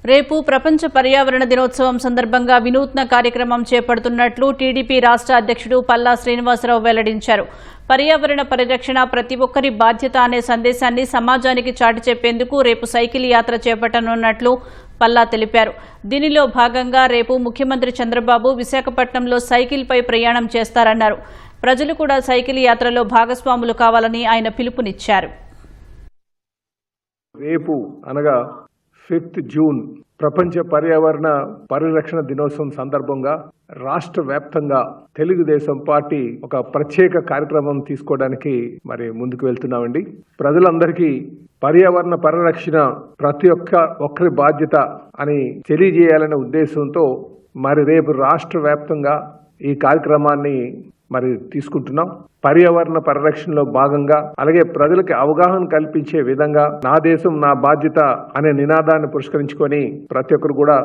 రేపు ప్రపంచ పర్యావరణ దినోత్సవం సందర్భంగా వినూత్న కార్యక్రమం చేపడుతున్నట్లు టీడీపీ రాష్ట్ర అధ్యక్షుడు పల్లా శ్రీనివాసరావు వెల్లడించారు. పర్యావరణ పరిరక్షణ ప్రతి ఒక్కరి బాధ్యత అనే సందేశాన్ని సమాజానికి చాటి చెప్పేందుకు రేపు సైకిల్ యాత్ర చేపట్టనున్నట్లు పల్లా తెలిపారు. దీనిలో భాగంగా రేపు ముఖ్యమంత్రి చంద్రబాబు విశాఖపట్నంలో సైకిల్పై ప్రయాణం చేస్తారన్నారు. ప్రజలు కూడా సైకిల్ యాత్రలో భాగస్వాములు కావాలని ఆయన పిలుపునిచ్చారు. రేపు అనగా 5th జూన్ ప్రపంచ పర్యావరణ పరిరక్షణ దినోత్సవం సందర్భంగా రాష్ట్ర వ్యాప్తంగా తెలుగుదేశం పార్టీ ఒక ప్రత్యేక కార్యక్రమం తీసుకోవడానికి ముందుకు వెళ్తున్నామండి. ప్రజలందరికీ పర్యావరణ పరిరక్షణ ప్రతి ఒక్కరి బాధ్యత అని తెలియజేయాలనే ఉద్దేశంతో రేపు రాష్ట్ర వ్యాప్తంగా ఈ కార్యక్రమాన్ని తీసుకుంటున్నాం. పర్యావరణ పరిరక్షణలో భాగంగా అలాగే ప్రజలకు అవగాహన కల్పించే విధంగా నా దేశం నా బాధ్యత అనే నినాదాన్ని పురస్కరించుకొని ప్రతి ఒక్కరు కూడా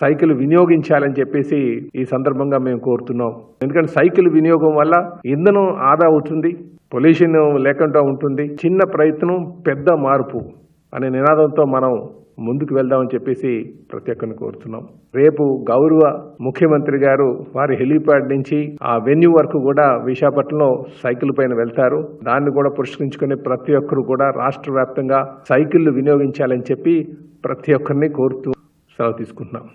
సైకిల్ వినియోగించాలని చెప్పేసి ఈ సందర్భంగా మేము కోరుతున్నాం. ఎందుకంటే సైకిల్ వినియోగం వల్ల ఇంధనం ఆదా అవుతుంది, పొల్యూషన్ లేకుండా ఉంటుంది. చిన్న ప్రయత్నం పెద్ద మార్పు అనే నినాదంతో మనం ముందుకు వెళ్దామని చెప్పేసి ప్రతి ఒక్కరిని కోరుతున్నాం. రేపు గౌరవ ముఖ్యమంత్రి గారు వారి హెలీప్యాడ్ నుంచి ఆ వెన్యూ వరకు కూడా విశాఖపట్నంలో సైకిల్ పైన వెళ్తారు. దాన్ని కూడా పురస్కరించుకుని ప్రతి ఒక్కరు కూడా రాష్ట్ర వ్యాప్తంగా సైకిళ్లు వినియోగించాలని చెప్పి ప్రతి ఒక్కరిని కోరుతూ సెలవు తీసుకుంటున్నాం.